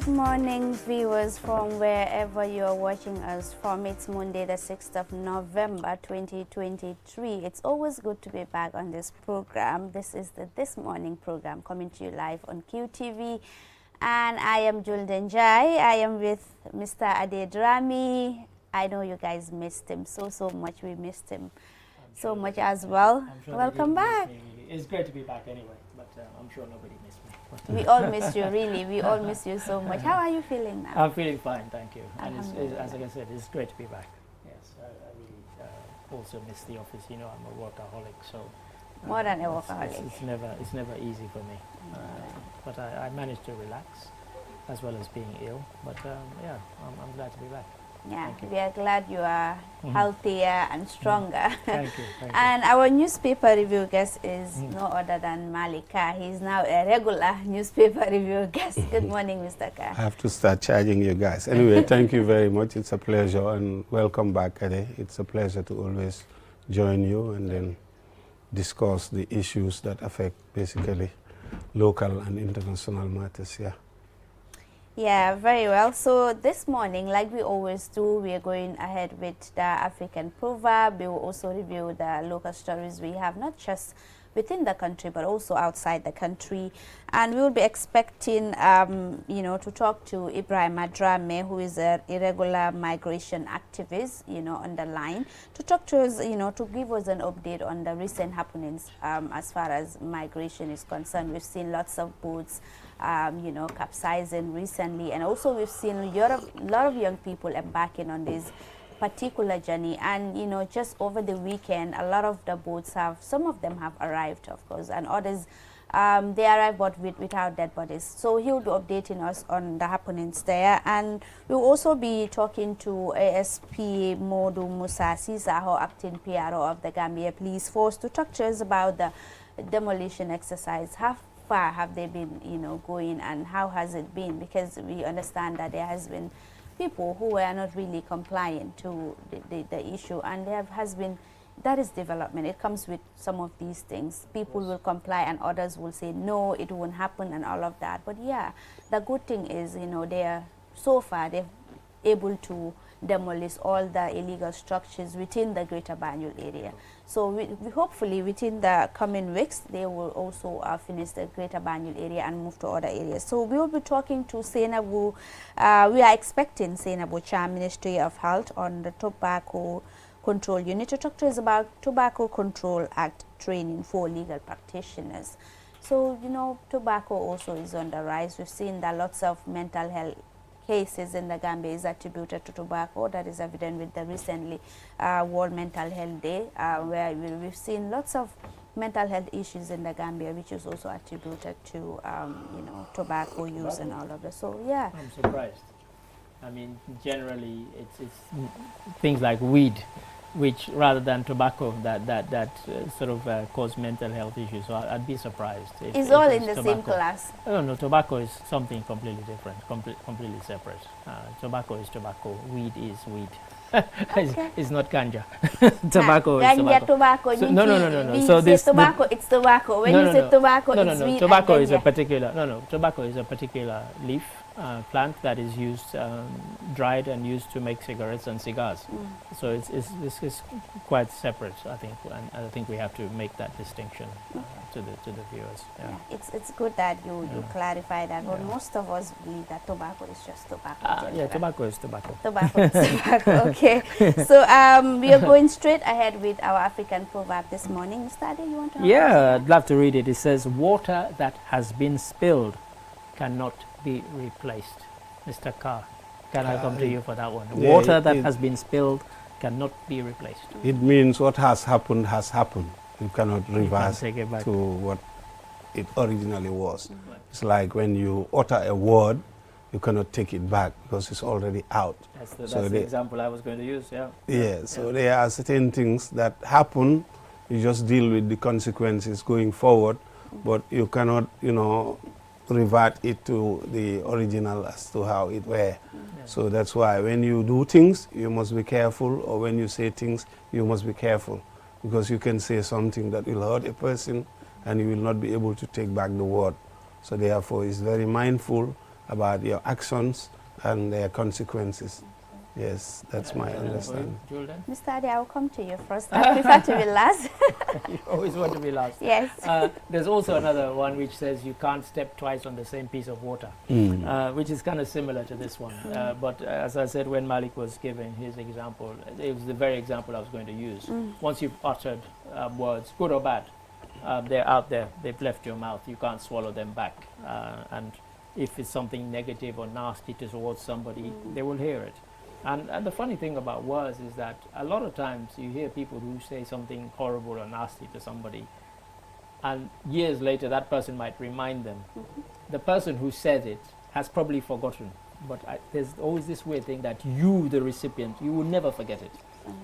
Good morning, viewers, from wherever you are watching us from. It's Monday, the 6th of November, 2023. It's always good to be back on this program. This is the This Morning program coming to you live on QTV. And I am Julden Jai. I am with Mr. Adedrami. I know you guys missed him so much. We missed him so much as well. Welcome back. It's great to be back anyway, but I'm sure nobody missed me. We all miss you, really. We all miss you so much. How are you feeling now? I'm feeling fine, thank you. And as I said, it's great to be back. Yes, I really also miss the office. You know, I'm a workaholic, so more than a workaholic. It's never easy for me. But I managed to relax, as well as being ill. But yeah, I'm glad to be back. Yeah, we are glad you are healthier and stronger. Thank you. And our newspaper review guest is no other than Malika. He's now a regular newspaper review guest. Good morning, Mr. Ka. I have to start charging you guys. Anyway, thank you very much. It's a pleasure, and welcome back, Ade. It's a pleasure to always join you and then discuss the issues that affect basically local and international matters. Yeah, very well. So this morning, like we always do, we are going ahead with the African proverb. We will also review the local stories we have, not just within the country, but also outside the country. And we will be expecting, to talk to Ibrahim Adrame, who is an irregular migration activist, on the line, to talk to us, to give us an update on the recent happenings as far as migration is concerned. We've seen lots of boats capsizing recently, and also we've seen a lot of young people embarking on this particular journey. And just over the weekend, a lot of the boats some of them have arrived, of course, and others they arrived but without dead bodies. So he'll be updating us on the happenings there, and we'll also be talking to ASP Modu Musa Sisaho, acting PRO of the Gambia Police Force, to talk to us about the demolition exercise. How far have they been going, and how has it been? Because we understand that there has been people who were not really compliant to the issue, and that is development. It comes with some of these things. People will comply and others will say no, it won't happen and all of that. But yeah, the good thing is so far they've able to demolish all the illegal structures within the Greater Banjul area. So we hopefully within the coming weeks they will also finish the Greater Banjul area and move to other areas. So we will be talking to Senabu. We are expecting Senabu Cham, Ministry of Health, on the Tobacco Control Unit, to talk to us about Tobacco Control Act training for legal practitioners. So tobacco also is on the rise. We've seen that lots of mental health cases in the Gambia is attributed to tobacco. That is evident with the recently World Mental Health Day, where we've seen lots of mental health issues in the Gambia, which is also attributed to tobacco use and all of that. So yeah, I'm surprised. I mean, generally it's things like weed, which rather than tobacco that sort of cause mental health issues. So I'd be surprised. It's all in the same class. No, tobacco is something completely different, completely separate. Tobacco is tobacco. Weed is weed. Okay. It's not ganja. Tobacco is ganja, tobacco. So, no. So this tobacco, it's tobacco. When you say tobacco, it's weed. Tobacco is a particular. Tobacco is a particular leaf. Plant that is used, dried and used to make cigarettes and cigars. So this is quite separate, I think, and I think we have to make that distinction to the viewers. Yeah. It's good that you clarify that, but most of us believe that tobacco is just tobacco. Yeah, tobacco is tobacco. Tobacco is tobacco. Okay. So we are going straight ahead with our African proverb this morning. Mr. Ade, you want to? Yeah, I'd love to read it. It says, "Water that has been spilled cannot be replaced." Mr. Carr, can I come to you for that one? Yeah, Water that has been spilled cannot be replaced. It means what has happened has happened. You cannot reverse take it back to what it originally was. It's like when you utter a word, you cannot take it back because it's already out. That's the example I was going to use, yeah. Yeah, so there are certain things that happen. You just deal with the consequences going forward, but you cannot, revert it to the original as to how it were. So that's why when you do things, you must be careful, or when you say things, you must be careful, because you can say something that will hurt a person and you will not be able to take back the word. So therefore, it's very mindful about your actions and their consequences. Yes, that's my understanding. Jordan? Mr. Adi, I will come to you first. I prefer to be last. You always want to be last. Yes. There's also another one which says you can't step twice on the same piece of water, which is kind of similar to this one. But as I said, when Malik was giving his example, it was the very example I was going to use. Once you've uttered words, good or bad, they're out there. They've left your mouth. You can't swallow them back. And if it's something negative or nasty towards somebody, they will hear it. And the funny thing about words is that a lot of times you hear people who say something horrible or nasty to somebody, and years later that person might remind them. The person who said it has probably forgotten, but there's always this weird thing that you, the recipient, you will never forget it.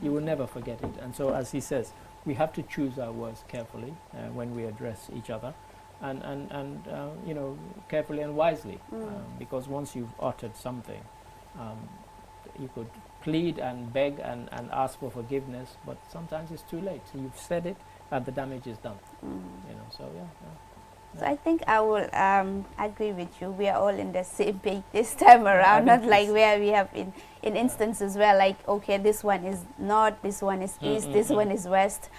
You will never forget it. And so, as he says, we have to choose our words carefully when we address each other, and you know, carefully and wisely, because once you've uttered something, you could plead and beg and ask for forgiveness, but sometimes it's too late. You've said it and the damage is done. You know, so yeah. So I think I will agree with you. We are all in the same page this time around, not like where we have in instances where like, okay, this one is north, this one is east, this one is west.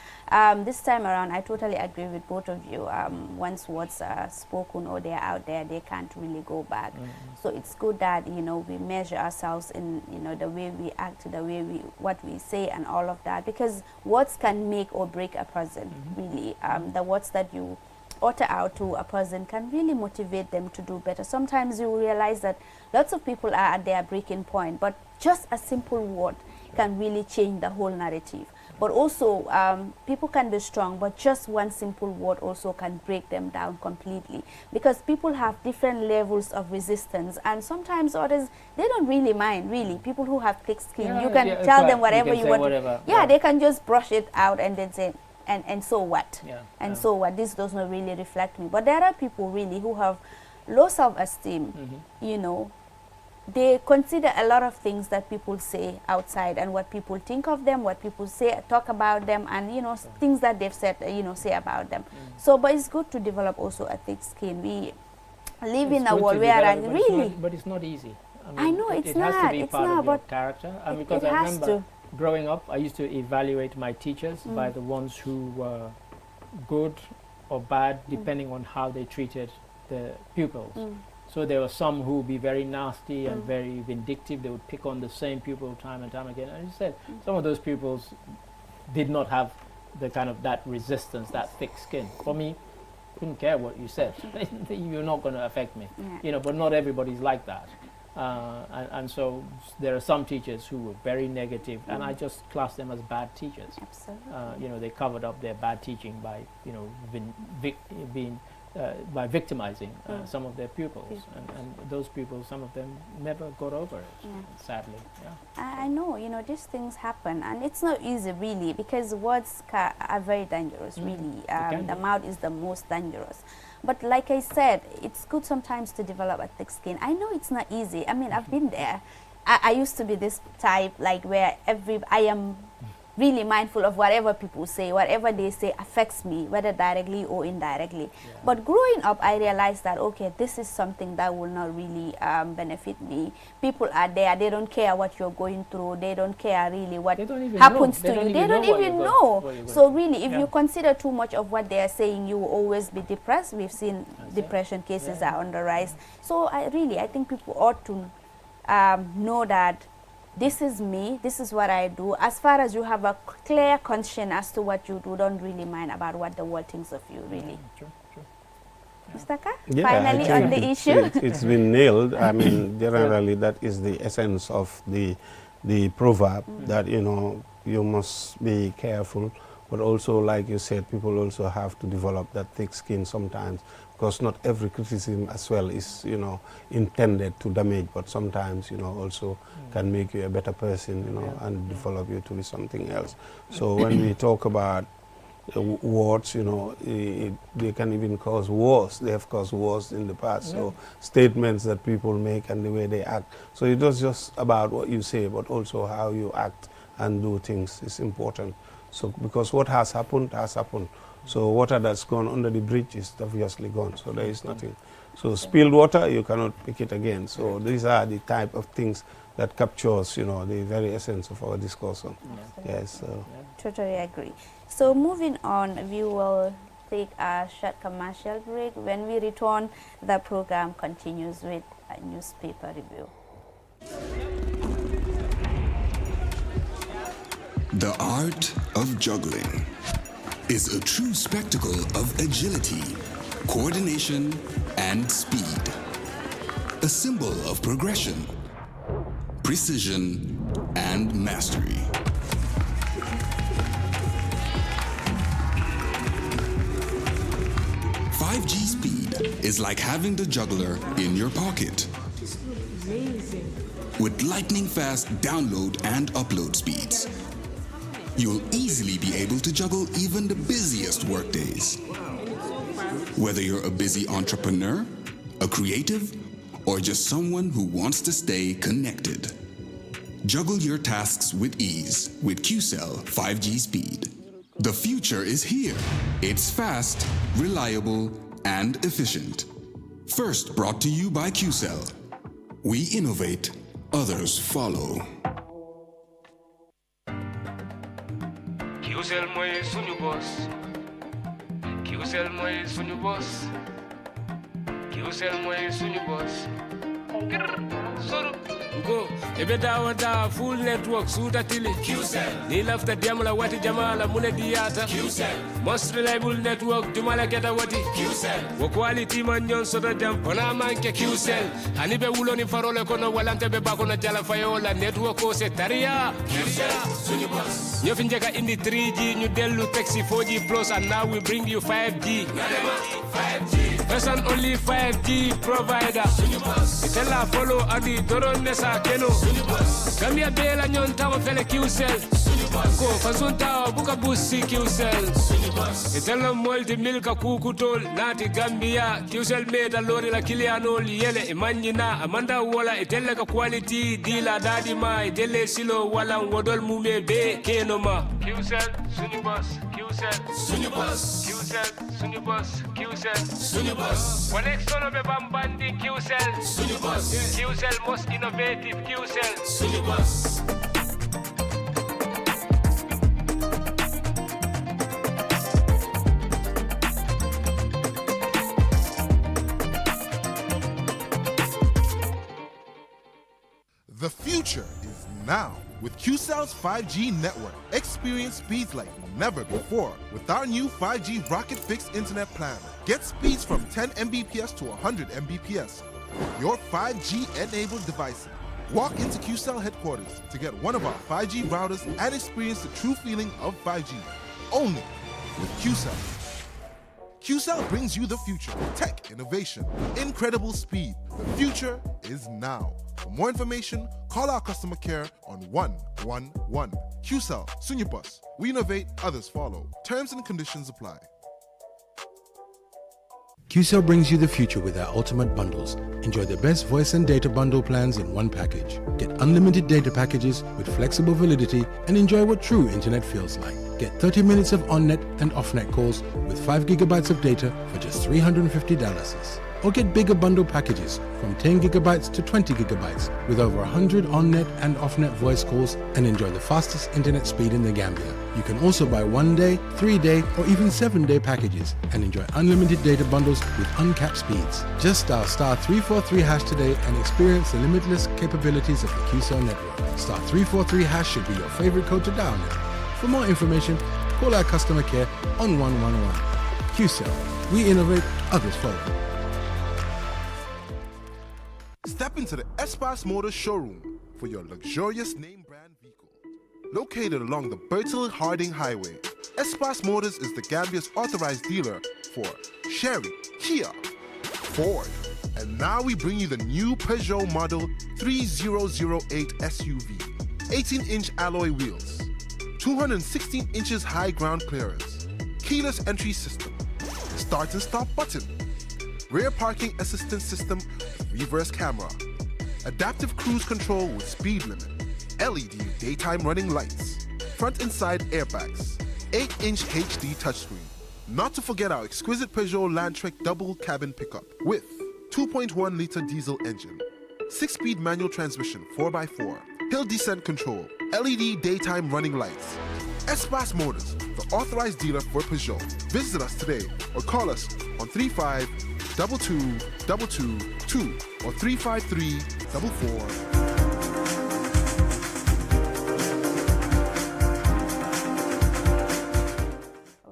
This time around, I totally agree with both of you. Once words are spoken or they're out there, they can't really go back. So it's good that, you know, we measure ourselves in, you know, the way we act, the way what we say and all of that, because words can make or break a person, really. The words that you utter out to a person can really motivate them to do better. Sometimes you realize that lots of people are at their breaking point, but just a simple word can really change the whole narrative. But also, people can be strong, but just one simple word also can break them down completely, because people have different levels of resistance, and sometimes others, they don't really mind, really. People who have thick skin, you can tell them whatever you want. Yeah, they can just brush it out and then say, and so what? So what? This does not really reflect me. But there are people really who have low self-esteem, you know. They consider a lot of things that people say outside and what people think of them, what people say, talk about them, and, you know, things that they've said, you know, say about them. So, but it's good to develop also a thick skin. We live in a world where really... But it's not easy. I know, it's not. It has to be it's part not, of your character. Because I remember growing up, I used to evaluate my teachers by the ones who were good or bad, depending on how they treated the pupils. So there were some who would be very nasty and very vindictive. They would pick on the same pupil time and time again. And you said some of those pupils did not have the kind of that resistance, that thick skin. For me, couldn't care what you said. You're not going to affect me. You know, but not everybody's like that. And so there are some teachers who were very negative, and I just class them as bad teachers. Absolutely. You know, they covered up their bad teaching by, you know, by victimizing some of their pupils, and those pupils, some of them never got over it, sadly. I know, you know, these things happen, and it's not easy really, because words are very dangerous, really. The mouth is the most dangerous. But like I said, it's good sometimes to develop a thick skin. I know it's not easy. I mean, I've been there. I used to be this type, like, where I am really mindful of whatever people say. Whatever they say affects me, whether directly or indirectly. But growing up, I realized that, okay, this is something that will not really benefit me. People are there. They don't care what you're going through. They don't care really what happens to you. They don't even know. So really, if you consider too much of what they are saying, you will always be depressed. We've seen depression cases are on the rise. So I think people ought to know that this is me, this is what I do. As far as you have a clear conscience as to what you do, don't really mind about what the world thinks of you, really. True. Mr. Ka, Yeah, finally on the issue. It's been nailed. I mean, generally, that is the essence of the proverb, that, you know, you must be careful. But also, like you said, people also have to develop that thick skin sometimes, because not every criticism as well is, you know, intended to damage, but sometimes, you know, also can make you a better person, you know, and develop you to be something else. So when we talk about words, you know, they can even cause wars. They have caused wars in the past. So statements that people make and the way they act. So it was just about what you say, but also how you act and do things is important. So because what has happened has happened. So water that's gone under the bridge is obviously gone. So there is nothing. So spilled water, you cannot pick it again. So these are the type of things that captures, you know, the very essence of our discussion. Yes. So. Totally agree. So moving on, we will take a short commercial break. When we return, the program continues with a newspaper review. The art of juggling is a true spectacle of agility, coordination, and speed. A symbol of progression, precision, and mastery. "5G speed is like having the juggler in your pocket. With lightning-fast download and upload speeds, you'll easily be able to juggle even the busiest workdays. Whether you're a busy entrepreneur, a creative, or just someone who wants to stay connected, juggle your tasks with ease with QCell 5G speed. The future is here. It's fast, reliable, and efficient. First brought to you by QCell. We innovate, others follow. QCell mooy suñu boss. QCell mooy suñu boss. QCell mooy suñu boss. Soro. Go, ebe dawa full network suuta tili. QCell. Ni lafta diamla wati jamala mune diata. QCell. Most reliable network dumala geta wati. QCell. Wo quality man nyon soto jam pona manke QCell. Hani be wulo ni farole kono walante be bakono jala fayola network o se taria. QCell suñu boss. Ñu fi njëkka indi 3G ñu dellu taxi 4G plus and now we bring you 5G. 5G. First and only 5G provider. Itella follow adi doron nesa keno. Gambia bela nyon tawo fele QCell. Ko fasunta buka busi QCell. Itella molti milka kukutol nati Gambia. QCell meda lori la kilianol yele imanyina amanda wala itella ka quality dila dadi ma itelle silo wala wodol mume be keno ma. QCell suñu boss. QCell suñu boss. QCell suñu boss. QCell suñu boss. Connection be bambandi QCell suñu boss. QCell most innovative QCell suñu boss. The future is now. With QCell's 5G network, experience speeds like never before with our new 5G Rocket Fixed Internet plan. Get speeds from 10 Mbps to 100 Mbps. Your 5G-enabled device. Walk into QCell headquarters to get one of our 5G routers and experience the true feeling of 5G. Only with QCell. QCell brings you the future. Tech, innovation, incredible speed. The future is now. For more information, call our customer care on 111. QCell, Sunyabus. We innovate, others follow. Terms and conditions apply. QCell brings you the future with our ultimate bundles. Enjoy the best voice and data bundle plans in one package. Get unlimited data packages with flexible validity and enjoy what true internet feels like. Get 30 minutes of on-net and off-net calls with 5 gigabytes of data for just $350. Or get bigger bundle packages from 10 gigabytes to 20 gigabytes with over 100 on-net and off-net voice calls and enjoy the fastest internet speed in the Gambia. You can also buy 1-day, 3-day or even 7-day packages and enjoy unlimited data bundles with uncapped speeds. Just dial *343# today and experience the limitless capabilities of the QCell network. *343# should be your favorite code to dial now. For more information, call our customer care on 111. QCell, we innovate, others follow. Step into the Espas Motors showroom for your luxurious name brand vehicle. Located along the Bertil Harding Highway, Espas Motors is the Gambia's authorized dealer for Chery, Kia, Ford, and now we bring you the new Peugeot model 3008 SUV. 18-inch alloy wheels, 216 inches high ground clearance, keyless entry system, start and stop button, rear parking assistance system with reverse camera, adaptive cruise control with speed limit, LED daytime running lights, front and side airbags, 8-inch HD touchscreen. Not to forget our exquisite Peugeot Landtrek double cabin pickup with 2.1-liter diesel engine, 6-speed manual transmission 4x4, hill descent control, LED daytime running lights. Espace Motors, the authorized dealer for Peugeot. Visit us today or call us on 35 22 222 or 353 44.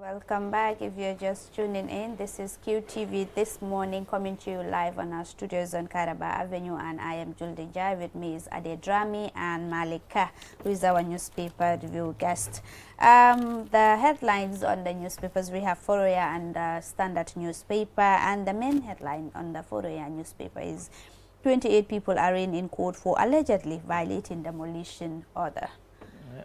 Welcome back. If you're just tuning in, this is QTV This Morning, coming to you live on our studios on Karaba Avenue, and I am Julde Jai. With me is Ade Drami and Malika, who is our newspaper review guest. The headlines on the newspapers, we have Foroya and the Standard newspaper, and the main headline on the Foroya newspaper is 28 people are in court for allegedly violating demolition order.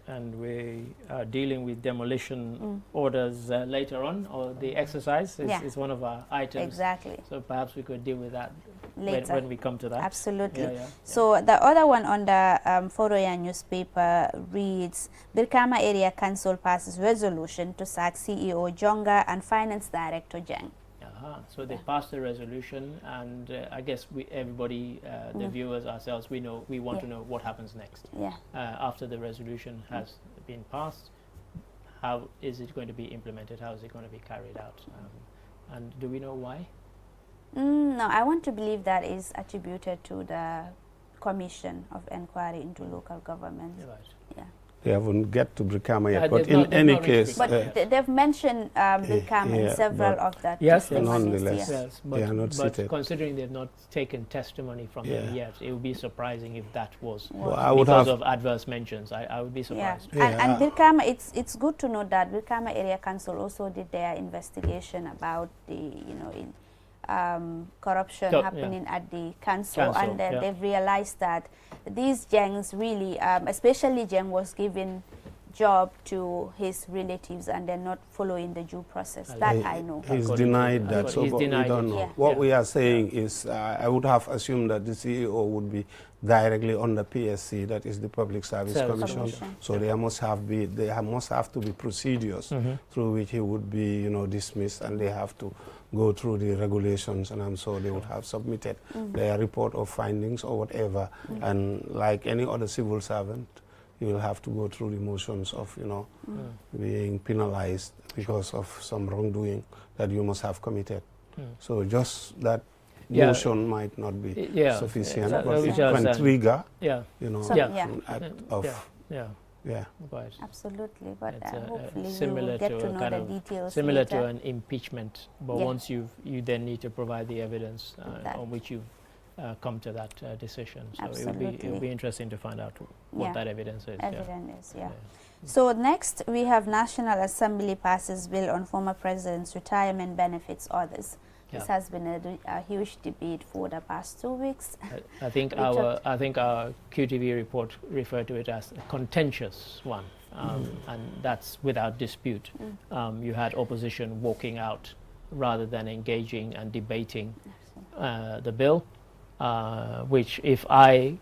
And we are dealing with demolition orders later on, or the exercise is one of our items. Exactly. So perhaps we could deal with that later when we come to that. Absolutely. Yeah. So the other one on the Foroya newspaper reads, Birkama Area Council passes resolution to sack CEO Jonga and Finance Director Jeng. So they passed the resolution, and I guess everybody, the viewers, ourselves, we want to know what happens next. After the resolution has been passed, how is it going to be implemented? How is it going to be carried out? And do we know why? No, I want to believe that is attributed to the Commission of Inquiry into Local Government. Right. Yeah. They haven't get to Brikama yet, but in any case... But they've mentioned Brikama in several of that nonetheless, yes, they are not but seated. Considering they've not taken testimony from them yet, it would be surprising if that was because of adverse mentions. I would be surprised. And Brikama, it's good to know that Brikama Area Council also did their investigation about the, corruption happening at the council, and they've realized that these Jengs really, especially Jeng, was given job to his relatives and they're not following the due process. That I know. He's denied that, so we don't know. What we are saying is, I would have assumed that the CEO would be directly under PSC, that is the Public Service Commission. So there must have to be procedures through which he would be, dismissed, and they have to go through the regulations, and I'm sure they would have submitted their report of findings or whatever. And like any other civil servant, you will have to go through the motions of, being penalized because of some wrongdoing that you must have committed. So just that motion might not be sufficient, but it can trigger, an act of... Right. Absolutely, but hopefully similar we'll get to to know the details similar later. to an impeachment, but once you then need to provide the evidence on which you've come to that decision. So it will be interesting to find out what that evidence is. So next we have National Assembly passes bill on former president's retirement benefits orders. This has been a huge debate for the past 2 weeks. I think our QTV report referred to it as a contentious one, and that's without dispute. You had opposition walking out rather than engaging and debating the bill, which if I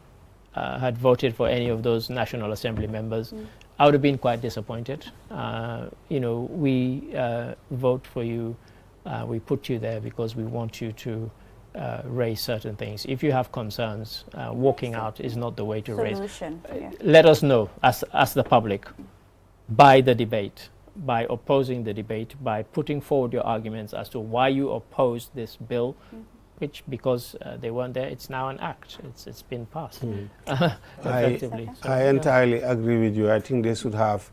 had voted for any of those National Assembly members, I would have been quite disappointed. We vote for you. We put you there because we want you to raise certain things. If you have concerns, walking out is not the way to raise. Let us know as the public by the debate, by opposing the debate, by putting forward your arguments as to why you oppose this bill, which because they weren't there, it's now an act. It's been passed effectively. I entirely agree with you. I think they should have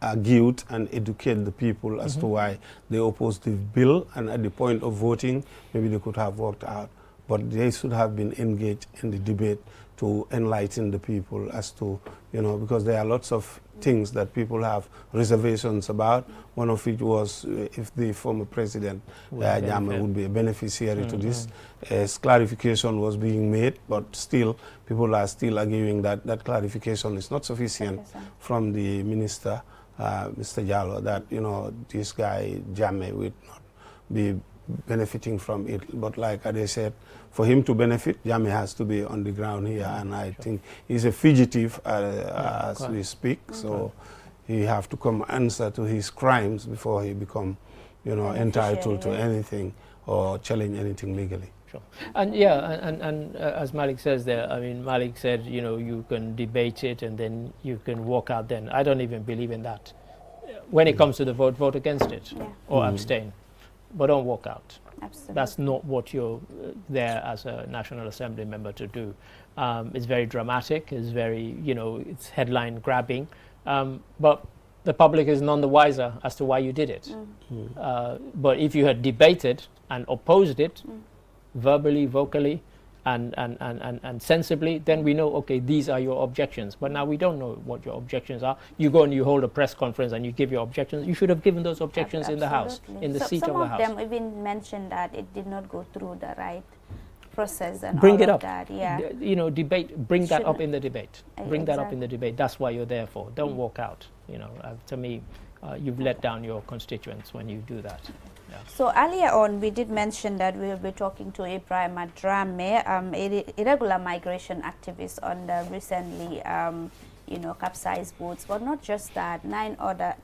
argued and educate the people as to why they opposed the bill, and at the point of voting, maybe they could have worked out. But they should have been engaged in the debate to enlighten the people as to, because there are lots of things that people have reservations about. One of which was if the former president, Jammeh, would be a beneficiary to this. As clarification was being made, but still, people are still arguing that that clarification is not sufficient from the minister, Mr. Jallo, that, this guy, Jammeh, would not be benefiting from it. But like they said, for him to benefit, Jammeh has to be on the ground here, and I think he's a fugitive as we speak, so he have to come answer to his crimes before he become, entitled to anything or challenge anything legally. Sure. And yeah, and as Malik says there, I mean, Malik said, you know, you can debate it and then you can walk out then. I don't even believe in that. When it comes to the vote, vote against it or abstain. But don't walk out. Absolutely. That's not what you're there as a National Assembly member to do. It's very dramatic, it's very, you know, it's headline grabbing. But the public is none the wiser as to why you did it. But if you had debated and opposed it, verbally, vocally, and sensibly, then we know, okay, these are your objections. But now we don't know what your objections are. You go and you hold a press conference and you give your objections. You should have given those objections in the House, in the seat of the House. Some of them even mentioned that it did not go through the right process and bring all it of up. that. Yeah. You know, debate, bring that up in the debate. Bring that up Exactly. in the debate. That's why you're there for. Don't walk out. You know, to me, you've let down your constituents when you do that. Yeah. So earlier on, we did mention that we will be talking to Ibrahim Drame, irregular migration activist on the recently, you know, capsized boats. But not just that,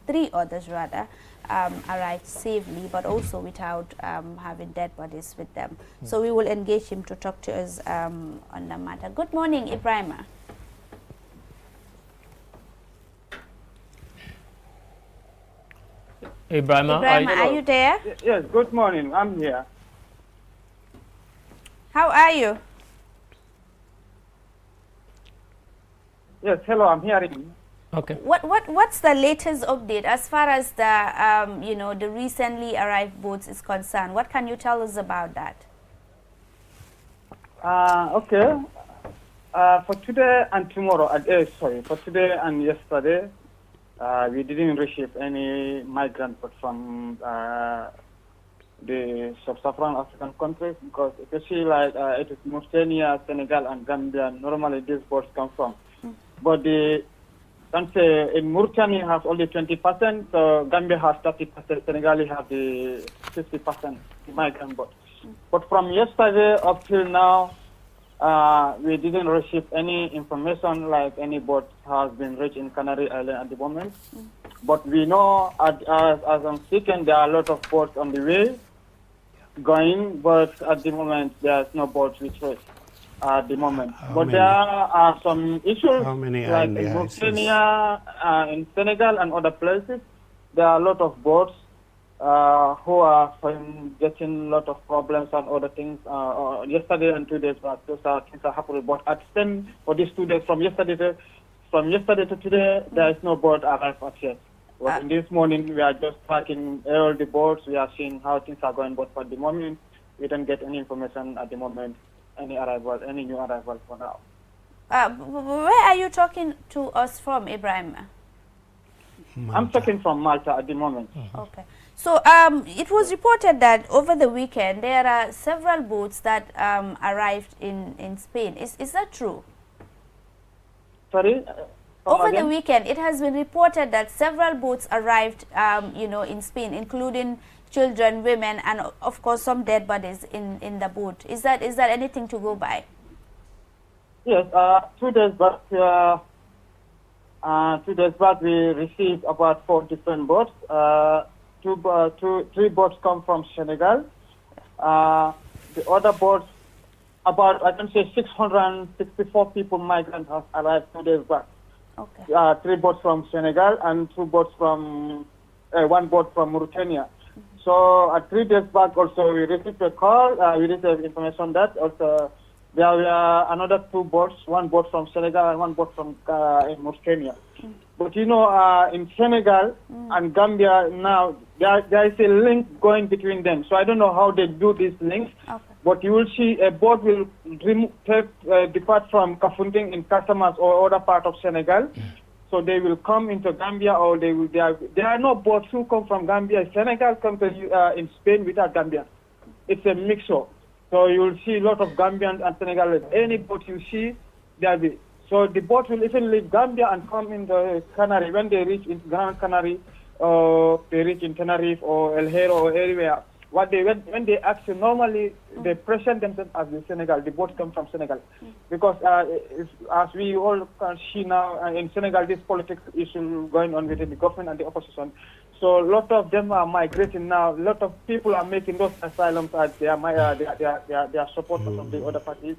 three others rather, arrived safely, but also without having dead bodies with them. So we will engage him to talk to us on the matter. Good morning, Ibrahim. Ibrahim, Are you there? Yes, good morning. I'm here. How are you? Yes, hello, I'm hearing. okay. What's the latest update as far as the you know, the recently arrived boats is concerned? What can you tell us about that? Okay. For today and tomorrow, for today and yesterday, we didn't receive any migrant boat from the sub-Saharan African countries, because if you see, like, it is Mauritania, Senegal, and Gambia, normally these boats come from. But the country in Mauritania has only 20%, so Gambia has 30%, Senegal has the 50% migrant boats. But from yesterday up till now, we didn't receive any information like any boat has been reached in Canary Island at the moment. But we know, as I'm speaking, there are a lot of boats on the way going, but at the moment there's no boats which reach at the moment. But there are some issues like in Mauritania, in Senegal and other places. There are a lot of boats who are getting a lot of problems and other things. Yesterday and 2 days back, those are things are happening. But at 10 for these 2 days, from yesterday to today, there is no boat arrived at yet. But in this morning, we are just tracking all the boats. We are seeing how things are going. But for the moment, we don't get any information at the moment, any new arrival for now. Where are you talking to us from, Ibrahim? Malta. I'm talking from Malta at the moment. Okay. So it was reported that over the weekend there are several boats that arrived in Spain. Is that true? Sorry? Over the weekend, it has been reported that several boats arrived, you know, in Spain, including children, women, and of course some dead bodies in the boat. Is that anything to go by? Yes. 2 days back. 2 days back, we received about 4 different boats. 3 boats come from Senegal. The other boats, about, I can say, 664 people, migrants, have arrived 2 days back. Okay. 3 boats from Senegal and 2 boats from, 1 boat from Mauritania. So 3 days back also we received a call, we received information that also there were another 2 boats, 1 boat from Senegal and 1 boat from in Mauritania. But you know, in Senegal and Gambia now, there is a link going between them. So I don't know how they do these links. Okay. But you will see a boat will depart from Kafountine in Casamance or other part of Senegal. So they will come into Gambia, or there are no boats who come from Gambia. Senegal come to in Spain without Gambia. It's a mixture. So you will see a lot of Gambians and Senegalese. Any boat you see, there will be. So the boat will even leave Gambia and come into Canary. When they reach in Gran Canary, or they reach in Tenerife or El Hierro or anywhere, when they ask you, normally they present themselves as the Senegal. The boats come from Senegal, because as we all can see now in Senegal, this politics issue going on within the government and the opposition. So a lot of them are migrating now. A lot of people are making those asylums as their supporters of the other parties.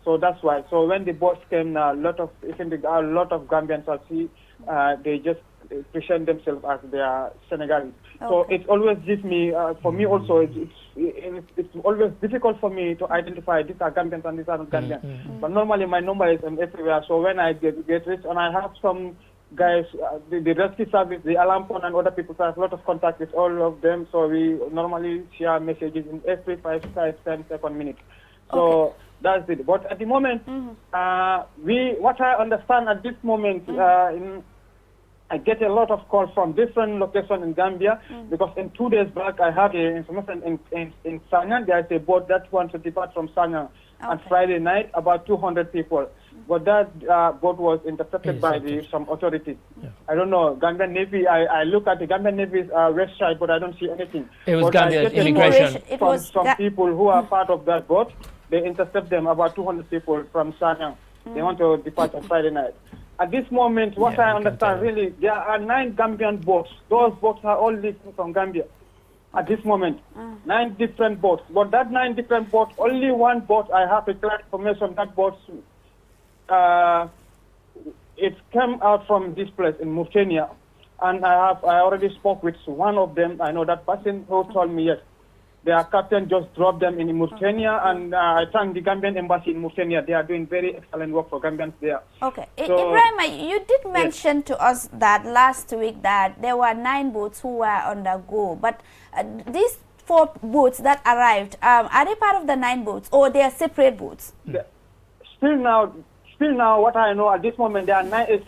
So that's why. So when the boats came, a lot of Gambians I see, they just present themselves as their Senegalese. Okay. So it always gives me, for me also, it's always difficult for me to identify these are Gambians and these are not Gambians. But normally my number is everywhere. So when I get reached, and I have some guys, the rescue service, the alarm phone, and other people, so I have a lot of contact with all of them. So we normally share messages in every 5, 10 second minute. So Okay. that's it. But at the moment, what I understand at this moment, I get a lot of calls from different locations in Gambia, because in 2 days back I had information in Sanya. There is a boat that wants to depart from Sanya on Friday night, about 200 people. But that boat was intercepted by some authorities. Yeah. I don't know, Gambian Navy, I look at the Gambian Navy's website, but I don't see anything. It was But I Gambia's get a immigration. It from was some people who are part of that boat. They intercept them, about 200 people from Sanya. They want to depart on Friday night. At this moment, what Yeah, I you can understand, tell. really, there are 9 Gambian boats. Those boats are all leaving from Gambia. At this moment, 9 different boats. But that 9 different boats, only one boat, I have a clear information, that boat, it came out from this place in Mauritania. And I already spoke with one of them. I know that person who told me, yes, their captain just dropped them in Mauritania, and I thank the Gambian embassy in Mauritania. They are doing very excellent work for Gambians there. Okay. So- Ibrahim, you did mention to us that last week that there were 9 boats who were on the go, but these 4 boats that arrived, are they part of the 9 boats, or they are separate boats? Still now, what I know at this moment, there are 8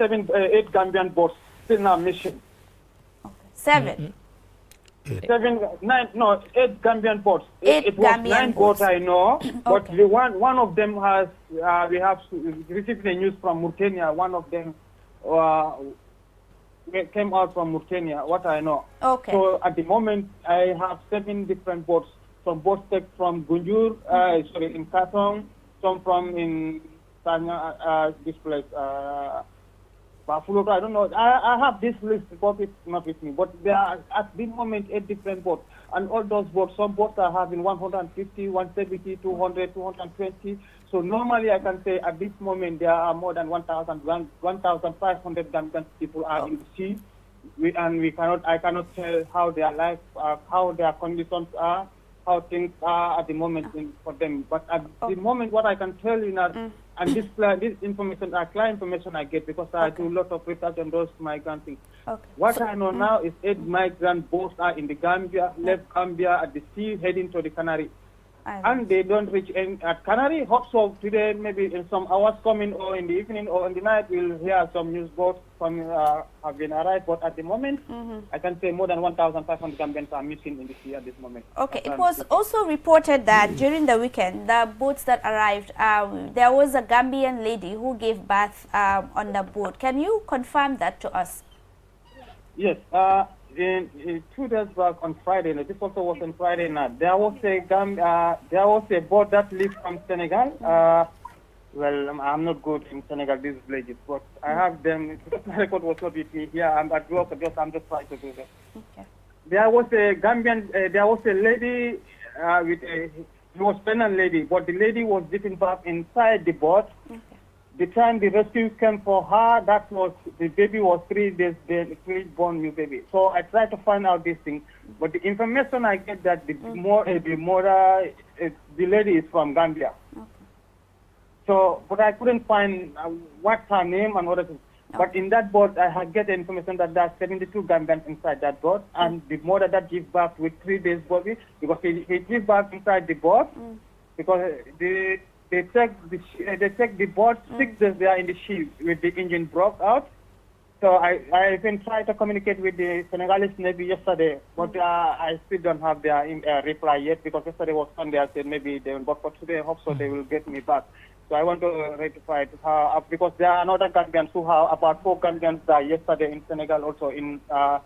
Gambian boats still now missing. 7. 8 Gambian boats. 8 It was Gambian 9 boats. boats, I know, but Okay. the one of them has, we have received the news from Mauritania. One of them came out from Mauritania, what I know. Okay. So at the moment, I have 7 different boats. Some boats take from Gunjur, in Katong, some from in Sanya, this place, Bafuloto, I don't know. I have this list, but it's not with me. But there are at this moment 8 different boats. And all those boats, some boats are having 150, 170, 200, 220. So normally I can say at this moment there are more than 1,500 Gambian people are in the sea. I cannot tell how their life, how their conditions are, how things are at the moment for them. But at the moment, what I can tell you now, and this information, clear information I get, because I do a lot of research on those migrant things. Okay. What I know now is 8 migrant boats are in the Gambia, left Gambia at the sea, heading to the Canary. And they don't reach at Canary. Hope so today, maybe in some hours coming, or in the evening, or in the night, we'll hear some news boats have been arrived. But at the moment, I can say more than 1,500 Gambians are missing in the sea at this moment. Okay, it was also reported that during the weekend, the boats that arrived, there was a Gambian lady who gave birth on the boat. Can you confirm that to us? Yes. In 2 days back on Friday, this also was on Friday night, there was a boat that leaves from Senegal. Well, I'm not good in Senegal, these villages, but I have them. My record was not with me here. I'm at work, I'm just trying to do that. Okay. There was a Gambian, there was a lady she was pregnant lady, but the lady was giving birth inside the boat. Okay. The time the rescue came for her, the baby was 3 days dead, 3 born new baby. So I tried to find out this thing, but the information I get that the lady is from Gambia. Okay. So, but I couldn't find what's her name and other things. Okay. But in that boat, I had get the information that there are 72 Gambians inside that boat, and the mother that gives birth with 3 days baby, because he gives birth inside the boat, because they check the boat 6 days they are in the ship with the engine broke out. So I even tried to communicate with the Senegalese Navy yesterday, but I still don't have their reply yet, because yesterday was Sunday. I said maybe they will, but for today I hope so they will get me back. So I want to rectify it, because there are another Gambians who have about 4 Gambians died yesterday in Senegal, also in Dar.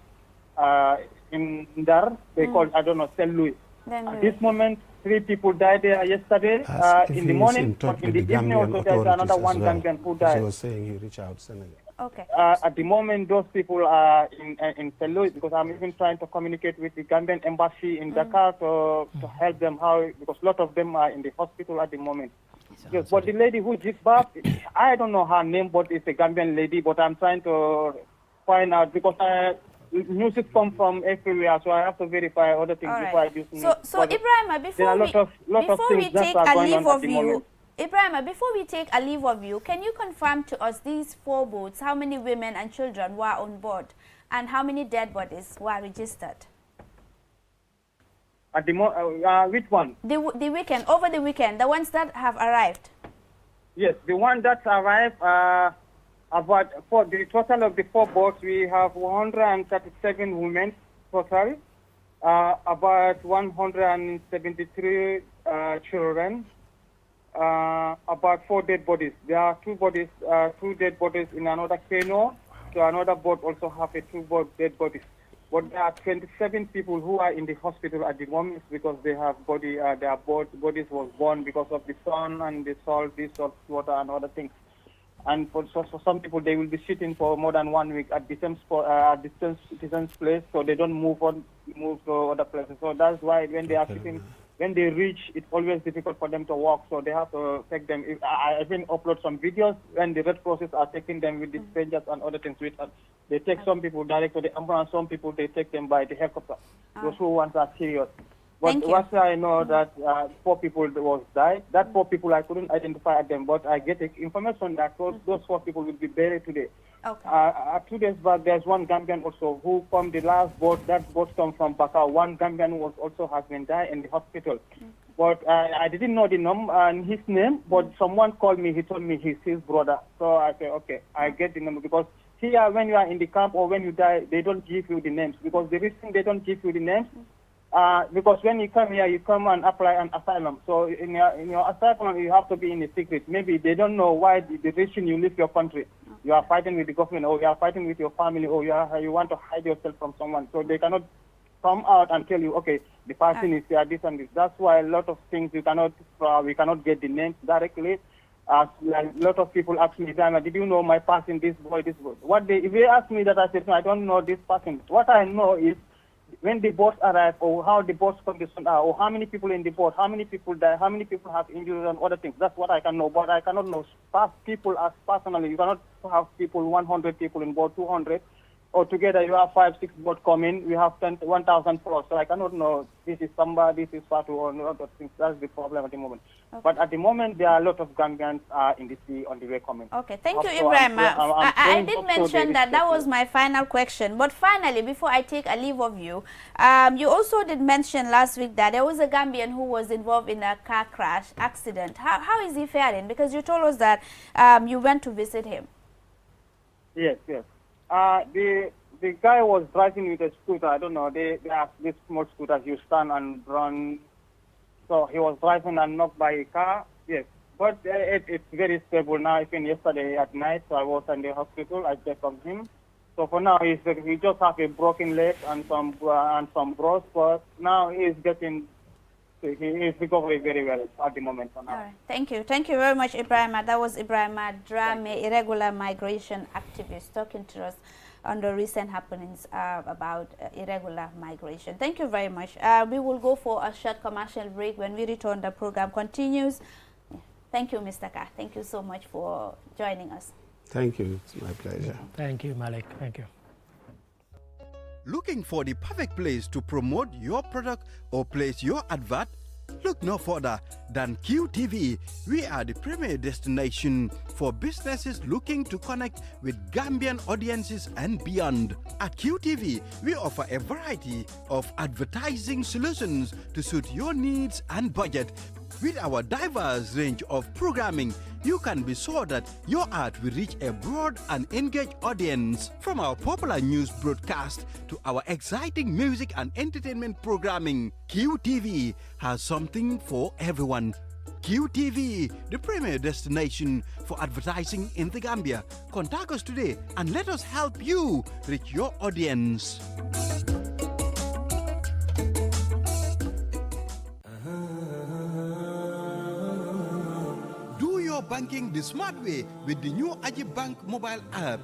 They called, I don't know, Saint Louis. Then At this moment, 3 people died there yesterday in the morning, but in the evening also there's another one Gambian who died. He was saying he reached out Senegal. Okay. At the moment, those people are in St. Louis because I'm even trying to communicate with the Gambian embassy in Dakar to help them because a lot of them are in the hospital at the moment. Yes, but the lady who gives birth, I don't know her name, but it's a Gambian lady, but I'm trying to find out because music comes from everywhere, so I have to verify other things before I do things. So Ibrahima, before we take a leave of you, Ibrahima, before we take a leave of you, can you confirm to us these 4 boats, how many women and children were on board, and how many dead bodies were registered? At the which one? Over the weekend, the ones that have arrived. Yes, the one that arrived. For the total of the 4 boats, we have 137 women total, about 173 children, about 4 dead bodies. There are 2 dead bodies in another canoe. So another boat also have 2 dead bodies. But there are 27 people who are in the hospital at the moment because they have their bodies was born because of the sun and the salt water and other things. And for some people, they will be sitting for more than 1 week at the same spot, the same place, so they don't move to other places. So that's why when they are sitting, when they reach, it's always difficult for them to walk. So they have to take them. I even upload some videos when the Red Crosses are taking them with the strangers and other things with us. They take some people direct to the ambulance. Some people they take them by the helicopter. Those who ones are serious. But what I know that 4 people was died. That 4 people I couldn't identify them, but I get information that those 4 people will be buried today. Okay. 2 days back, there's one Gambian also who from the last boat. That boat come from Bakau. One Gambian has been died in the hospital. But I didn't know his name. But someone called me. He told me he's his brother. So I said, okay, I get the number because here when you are in the camp or when you die, they don't give you the names because the reason they don't give you the names. Because when you come here, you come and apply an asylum. So in your asylum, you have to be in a secret. Maybe they don't know why the reason you leave your country. You are fighting with the government, or you are fighting with your family, or you want to hide yourself from someone. So they cannot come out and tell you, okay, the person is here, this and this. That's why a lot of things we cannot get the names directly. A lot of people ask me, did you know my person, this boy, this boy? If they ask me that, I said, no, I don't know this person. What I know is when the boats arrive, or how the boat's condition are, or how many people in the boat, how many people die, how many people have injuries and other things. That's what I can know. But I cannot know people as personally. You cannot have 100 people in boat, 200. Or together you have 5, 6 boats coming. We have 1,000 plus. So I cannot know this is somebody, this is Fatu, or a lot of things. That's the problem at the moment. Okay. But at the moment, there are a lot of Gambians in the sea on the way coming. Okay, thank you, Ibrahim. I did mention that was my final question. But finally, before I take a leave of you, you also did mention last week that there was a Gambian who was involved in a car crash accident. How is he faring? Because you told us that you went to visit him. Yes. The guy was driving with a scooter. I don't know. They have this small scooter. You stand and run. So he was driving and knocked by a car. Yes. But it's very stable now. Even yesterday at night, so I was in the hospital. I checked on him. So for now, he just has a broken leg and some bruise. But now he is recovering very well at the moment for now. All right. Thank you. Thank you very much, Ibrahima. That was Ibrahima Drame, irregular migration activist, talking to us on the recent happenings about irregular migration. Thank you very much. We will go for a short commercial break. When we return, the program continues. Thank you, Mr. Ka. Thank you so much for joining us. Thank you. It's my pleasure. Thank you, Malik. Thank you. Looking for the perfect place to promote your product or place your advert? Look no further than QTV. We are the premier destination for businesses looking to connect with Gambian audiences and beyond. At QTV, we offer a variety of advertising solutions to suit your needs and budget. With our diverse range of programming, you can be sure that your ad will reach a broad and engaged audience. From our popular news broadcast to our exciting music and entertainment programming, QTV has something for everyone. QTV, the premier destination for advertising in the Gambia. Contact us today and let us help you reach your audience. banking the smart way with the new Aji Bank mobile app.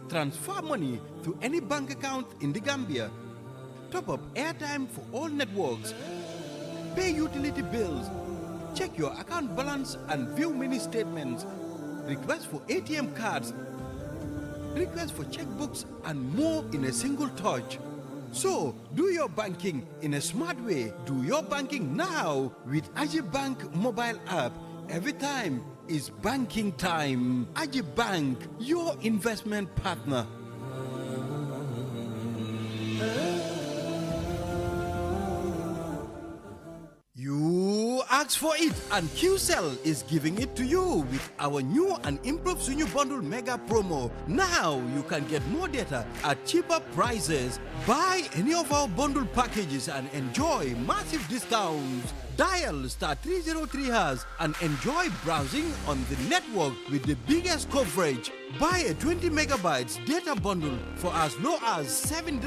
Transfer money to any bank account in the Gambia. Top up airtime for all networks. Pay utility bills. Check your account balance and view mini statements. Request for ATM cards. Request for checkbooks and more in a single touch. So, do your banking in a smart way. Do your banking now with Aji Bank mobile app. Every time is banking time. Aji Bank, your investment partner. You asked for it, and QCell is giving it to you with our new and improved Sunyu Bundle Mega Promo. Now you can get more data at cheaper prices. Buy any of our bundle packages and enjoy massive discounts. Dial *303# and enjoy browsing on the network with the biggest coverage. Buy a 20 megabytes data bundle for as low as $7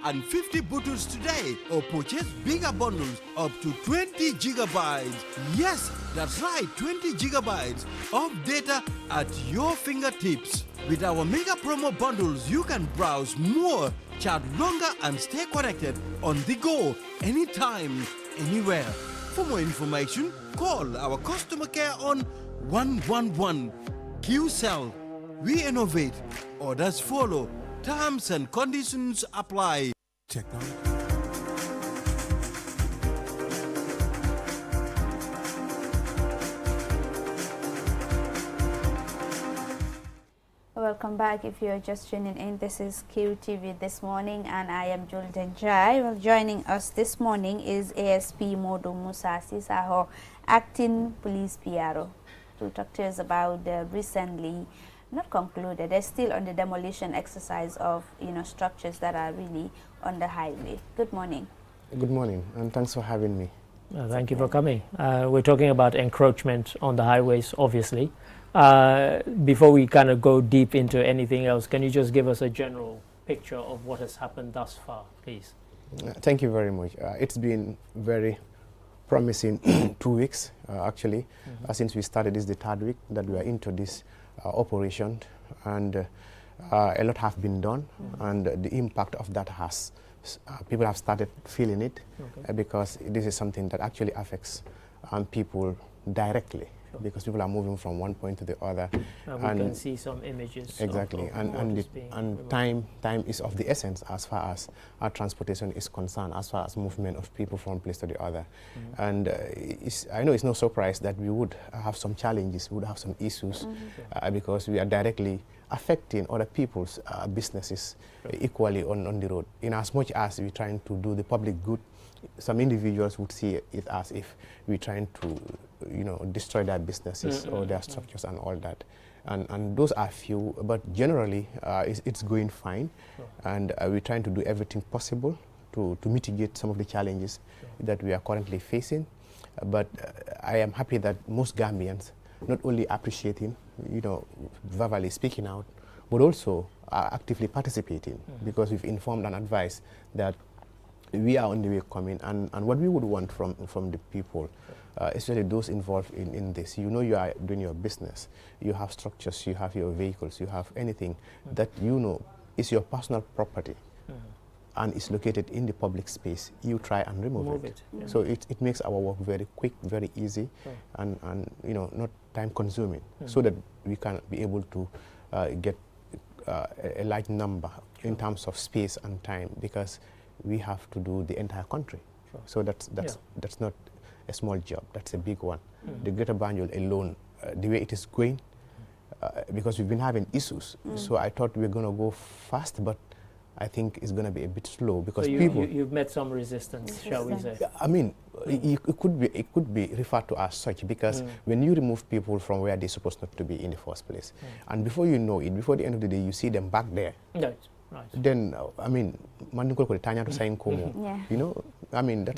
and 50 bottles today, or purchase bigger bundles up to 20 gigabytes. Yes, that's right, 20 gigabytes of data at your fingertips. With our mega promo bundles, you can browse more, chat longer, and stay connected on the go, anytime, anywhere. For more information, call our customer care on 111. QCell. We innovate. Orders follow. Terms and conditions apply. Technology. Welcome back. If you're just tuning in, this is QTV This Morning and I am Julden Jai. Well, joining us this morning is ASP Modu Musa Sisaho, acting police PRO, to talk to us about the recently not concluded, they're still on the demolition exercise of structures that are really on the highway. Good morning. Good morning, and thanks for having me. Thank you for coming. We're talking about encroachment on the highways, obviously. Before we kind of go deep into anything else, can you just give us a general picture of what has happened thus far, please? Thank you very much. It's been very promising 2 weeks, actually. Since we started, this is the 3rd week that we are into this operation, and a lot have been done, and the impact of that has people have started feeling it, because this is something that actually affects people directly, because people are moving from one point to the other. We can see some images. Exactly, and time is of the essence as far as our transportation is concerned, as far as movement of people from one place to the other. And I know it's no surprise that we would have some challenges, we would have some issues, because we are directly affecting other people's businesses equally on the road. In as much as we're trying to do the public good, some individuals would see it as if we're trying to, destroy their businesses or their structures and all that. And those are few, but generally it's going fine, and we're trying to do everything possible to mitigate some of the challenges that we are currently facing. But I am happy that most Gambians not only appreciating, verbally speaking out, but also are actively participating, because we've informed and advised that we are on the way coming, and what we would want from the people, especially those involved in this. You are doing your business, you have structures, you have your vehicles, you have anything that is your personal property and is located in the public space, you try and remove it. So it makes our work very quick, very easy, and not time consuming, so that we can be able to get a large number in terms of space and time, because we have to do the entire country. So that's not a small job, that's a big one. The Greater Banjul alone, the way it is going, because we've been having issues, so I thought we were going to go fast, but I think it's going to be a bit slow, because so people... You've met some resistance, shall we say? I mean, it could be referred to as such, because when you remove people from where they're supposed not to be in the first place, and before you know it, before the end of the day, you see them back there. Right. Then, I mean,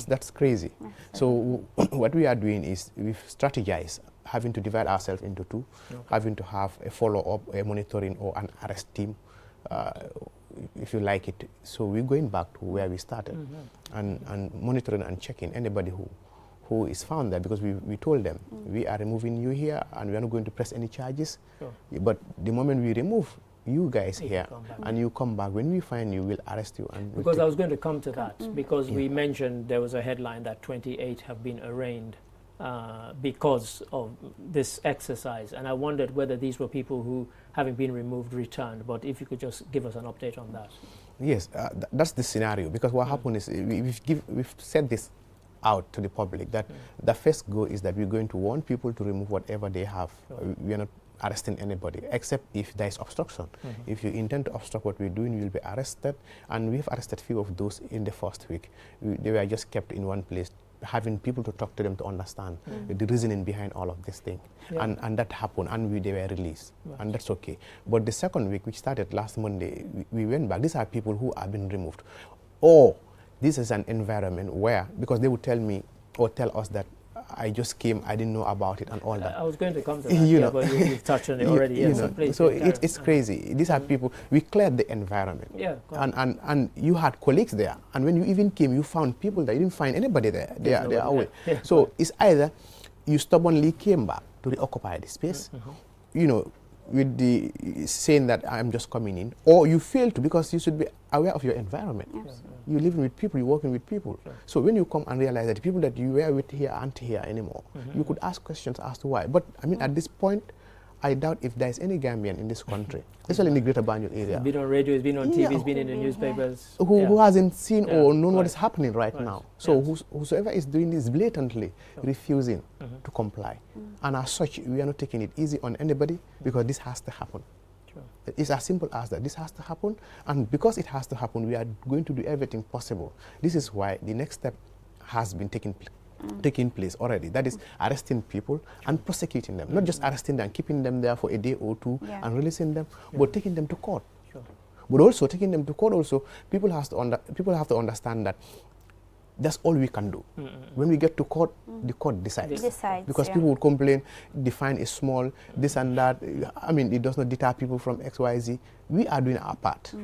that's crazy. So what we are doing is we've strategized, having to divide ourselves into two, having to have a follow-up, a monitoring, or an arrest team, if you like it. So we're going back to where we started, and monitoring and checking anybody who who is found there, because we told them, we are removing you here and we are not going to press any charges. Sure. But the moment we remove you guys here and you come back, when we find you, we'll arrest you. And because I was going to come to that, because we mentioned there was a headline that 28 have been arraigned because of this exercise, and I wondered whether these were people who, having been removed, returned. But if you could just give us an update on that. Yes, that's the scenario, because what happened is we've said this out to the public, that the first goal is that we're going to want people to remove whatever they have. We are not arresting anybody, except if there is obstruction. If you intend to obstruct what we're doing, you'll be arrested, and we've arrested few of those in the first week. They were just kept in one place, having people to talk to them to understand the reasoning behind all of this thing. And that happened, and they were released, and that's okay. But the second week, which started last Monday, we went back. These are people who have been removed. Or this is an environment where, because they would tell me or tell us that I just came, I didn't know about it and all that. I was going to come to that, but you've touched on it already. So it's crazy. These are people, we cleared the environment. And you had colleagues there. And when you even came, you found people there. You didn't find anybody there. They are away. So it's either you stubbornly came back to reoccupy the space, with the saying that I'm just coming in, or you fail to, because you should be aware of your environment. You're living with people, you're working with people. So when you come and realize that the people that you were with here aren't here anymore, you could ask questions as to why. But I mean, at this point, I doubt if there's any Gambian in this country, especially in the Greater Banjul area. It's been on radio, it's been on TV, it's been in the newspapers. Who hasn't seen or known what is happening right now. So whosoever is doing this blatantly refusing to comply. And as such, we are not taking it easy on anybody, because this has to happen. It's as simple as that. This has to happen, and because it has to happen, we are going to do everything possible. This is why the next step has been taking place already. That is arresting people and prosecuting them. Not just arresting them, keeping them there for a day or two and releasing them, but taking them to court. But also taking them to court, also people have to understand that that's all we can do. When we get to court, the court decides. Because people would complain, the fine is small, this and that. I mean, it does not deter people from XYZ. We are doing our part.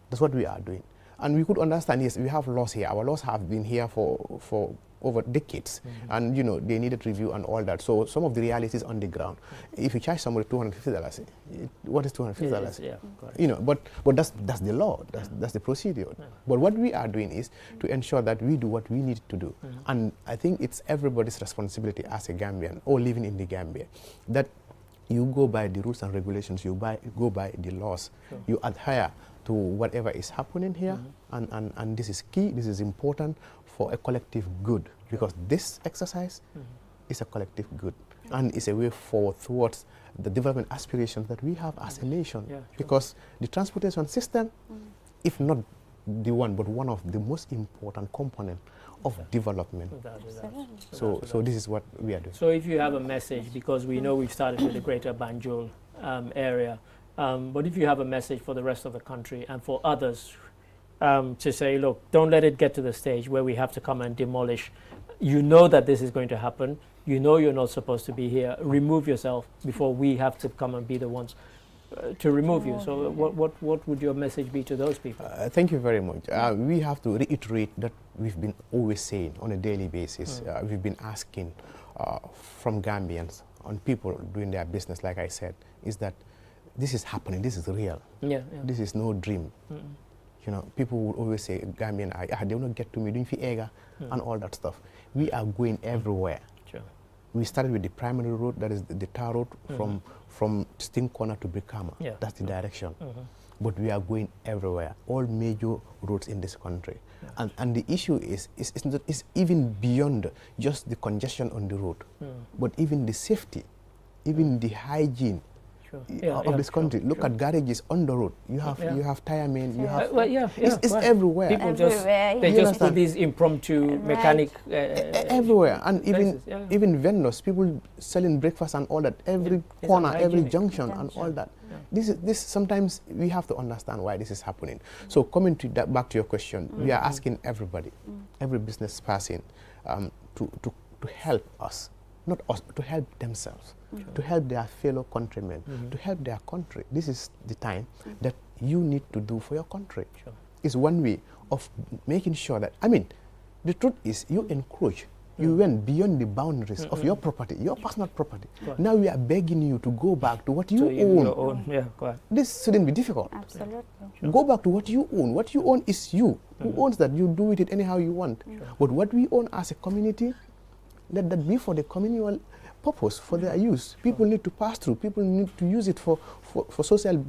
That's what we are doing. And we could understand, yes, we have laws here. Our laws have been here for over decades, and they needed review and all that. So some of the realities on the ground. If you charge somebody $250, what is $250? But that's the law. That's the procedure. But what we are doing is to ensure that we do what we need to do, and I think it's everybody's responsibility as a Gambian or living in the Gambia that you go by the rules and regulations. You go by the laws. You adhere to whatever is happening here, and this is key. This is important for a collective good, because this exercise is a collective good, and it's a way forward towards the development aspirations that we have as a nation. Because the transportation system, if not the one, but one of the most important components of development. So this is what we are doing. So if you have a message, because we know we've started with the Greater Banjul area, but if you have a message for the rest of the country and for others to say, look, don't let it get to the stage where we have to come and demolish. You know that this is going to happen. You know you're not supposed to be here. Remove yourself before we have to come and be the ones to remove you. So what would your message be to those people? Thank you very much. We have to reiterate that we've been always saying on a daily basis. We've been asking from Gambians, on people doing their business, like I said, is that this is happening. This is real. This is no dream. People would always say, Gambian, they will not get to me, doing fiega and all that stuff. We are going everywhere. We started with the primary road, that is the tar road, from Sting Corner to Brikama. That's the direction. But we are going everywhere, all major roads in this country. And the issue is even beyond just the congestion on the road, but even the safety, even the hygiene of this country. Look at garages on the road. You have tire men. You have. It's everywhere. People just put these impromptu mechanic everywhere, and even vendors, people selling breakfast and all that. Every corner, every junction, and all that. This sometimes we have to understand why this is happening. So coming to that, back to your question, we are asking everybody, every business person, to help us. Not us, to help themselves, to help their fellow countrymen, to help their country. This is the time that you need to do for your country. It's one way of making sure that, the truth is, you encroach You went beyond the boundaries of your property, your personal property. Now we are begging you to go back to what you own. Your own. Yeah, This shouldn't be difficult. Absolutely. Go back to what you own. What you own is you. Who owns that? You do with it anyhow you want. But what we own as a community, let that be for the communal purpose, for their use. People need to pass through. People need to use it for social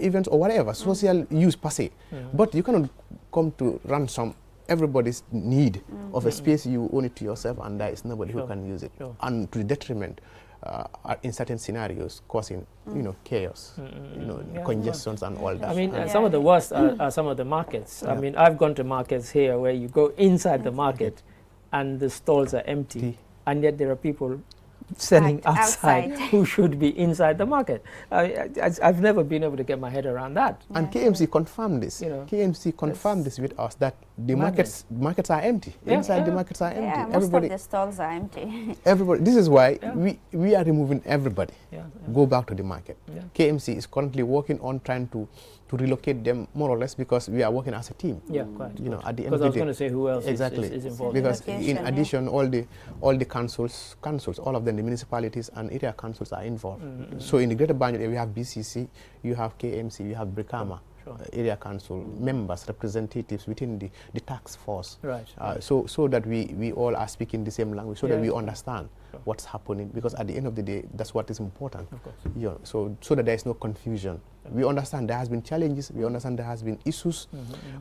events or whatever, social use per se. But you cannot come to ransom everybody's need of a space. You own it to yourself, and there is nobody who can use it, and to the detriment in certain scenarios causing chaos, congestions and all that. I mean, some of the worst are some of the markets. I mean, I've gone to markets here where you go inside the market and the stalls are empty, and yet there are people selling outside who should be inside the market. I've never been able to get my head around that. And KMC confirmed this. KMC confirmed this with us, that the markets are empty. Inside the markets are empty. Yeah, most of the stalls are empty. Everybody. This is why we are removing everybody. Go back to the market. KMC is currently working on trying to relocate them more or less, because we are working as a team. Yeah, quite. At the end because I was going to say who else is involved. Because in addition, all the councils, all of them, the municipalities and area councils are involved. So in the Greater Banjul area, we have BCC, you have KMC, you have Brikama. Area council members, representatives within the task force, so that we all are speaking the same language, so that we understand what's happening, because at the end of the day, that's what is important. Of course. So that there is no confusion. We understand there has been challenges, we understand there has been issues,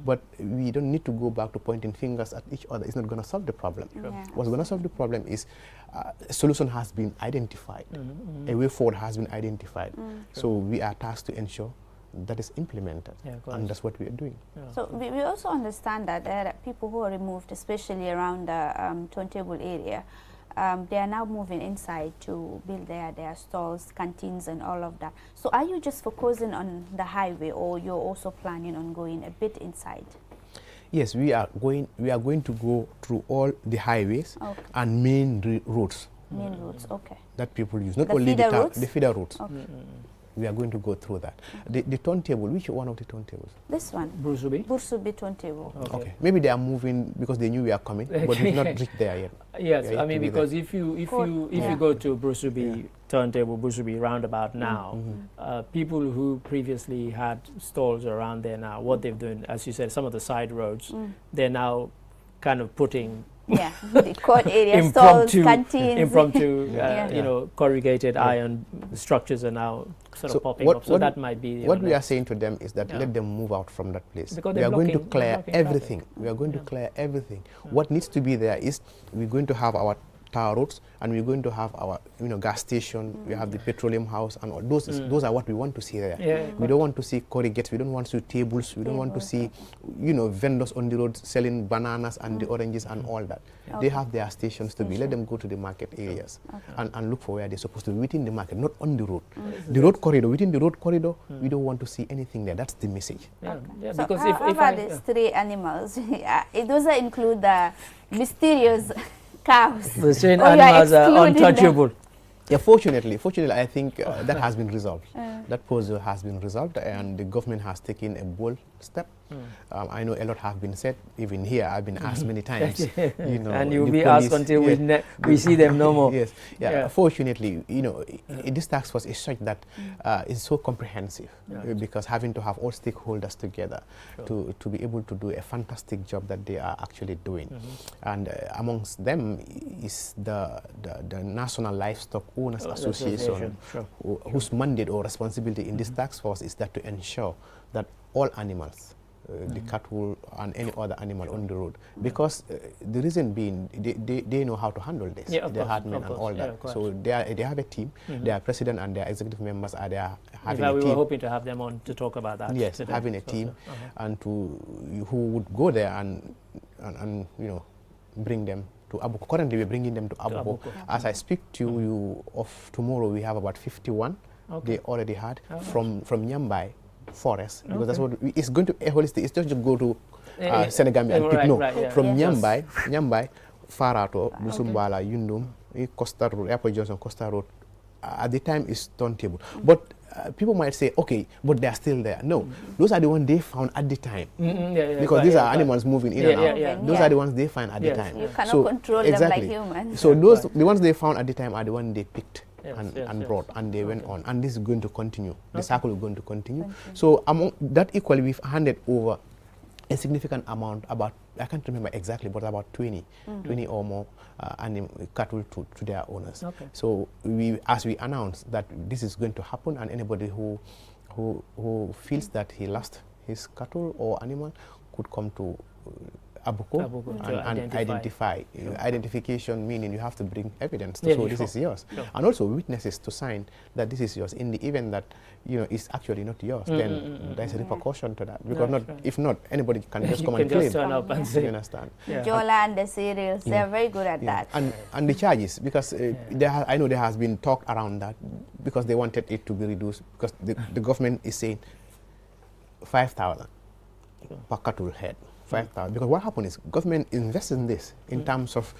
but we don't need to go back to pointing fingers at each other. It's not going to solve the problem. What's going to solve the problem is a solution has been identified, a way forward has been identified. So we are tasked to ensure that is implemented, and that's what we are doing. So we also understand that there are people who are removed, especially around the turntable area. They are now moving inside to build their stalls, canteens and all of that. So are you just focusing on the highway, or you're also planning on going a bit inside? Yes, we are going to go through all the highways and main roads. Main roads, okay. That people use, not the only the feeder roads. Okay. We are going to go through that. The turntable, which one of the turntables? This one. Bursubi? Bursubi turntable. Okay. Maybe they are moving because they knew we are coming, but we've not reached there yet. Yes, I mean, because if you go to Bursubi turntable, Bursubi roundabout now, people who previously had stalls around there now, what they've done, as you said, some of the side roads, they're now kind of putting the court area, stalls, canteens. corrugated iron structures are now sort of popping up. So that might be what we are saying to them is that let them move out from that place. Because we are going to clear everything. We are going to clear everything. What needs to be there is we're going to have our tar roads, and we're going to have our gas station, we have the petroleum house, and all those are what we want to see there. We don't want to see corrugates, we don't want to see tables, we don't want to see vendors on the road selling bananas and the oranges and all that. They have their stations to be. Let them go to the market areas and look for where they're supposed to be, within the market, not on the road. The road corridor, within the road corridor, we don't want to see anything there. That's the message. So because how about these three animals? Those include the mysterious cows. The strange animals are untouchable. Yeah, fortunately, I think that has been resolved. That puzzle has been resolved, and the government has taken a bold step. I know a lot have been said. Even here, I've been asked many times. And you'll be asked until we see them no more. Yes. Fortunately, this task force is such that is so comprehensive, because having to have all stakeholders together to be able to do a fantastic job that they are actually doing. And amongst them is the National Livestock Owners Association, whose mandate or responsibility in this task force is that to ensure that all animals, the cattle and any other animal on the road, because the reason being they know how to handle this, the herdmen and all that. So they have a team, their president and their executive members are there having a team. We were hoping to have them on to talk about that. Yes, today. having a team and who would go there and bring them to Abuko. Currently we're bringing them to Abuko. As I speak to you of tomorrow, we have about 51 they already had from Nyambai forest, because that's what it's going to holistic. It's just to go to Senegambia and pick from Nyambai, Farato, Busumbala, Yundum, Costa Road, Airport Johnson, Costa Road. At the time is turntable, but people might say, okay, but they're still there. No, those are the ones they found at the time. Because Right, these are animals moving in and out. Those Yeah. are the ones they find at the time. You cannot control them like humans. So those the ones they found at the time are the ones they picked and brought, and they went on. And this is going to continue. The cycle is going to continue. So among that, equally, we've handed over a significant amount, about, I can't remember exactly, but about 20 or more cattle to their owners. So as we announced that this is going to happen, and anybody who feels that he lost his cattle or animal could come to Abuko and identify. Identification meaning you have to bring evidence to show this is yours. And also witnesses to sign that this is yours. In the event that it's actually not yours, then there's a repercussion to that. Because if not, anybody can just come and claim. Turn up and say. You understand? Jola and the cereals, they're very good at that. And the charges, because I know there has been talk around that, because they wanted it to be reduced, because the government is saying 5,000 per cattle head. 5,000. Because what happened is government invests in this in terms of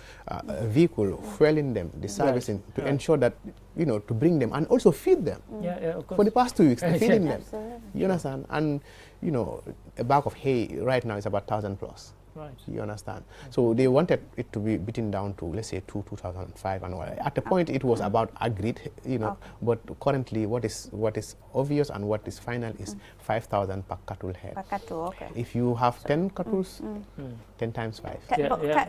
vehicle, fueling them, the servicing, to ensure that, to bring them and also feed them. Of course. For the past 2 weeks, they're feeding them. Absolutely. You understand? And, a bag of hay right now is about 1,000 plus. Right. You understand? So they wanted it to be beaten down to, let's say, 2005 and all. At the point, it was about agreed, but currently what is obvious and what is final is 5,000 per cattle head. Per cattle, okay. If you have 10 cattle, 10 times 5.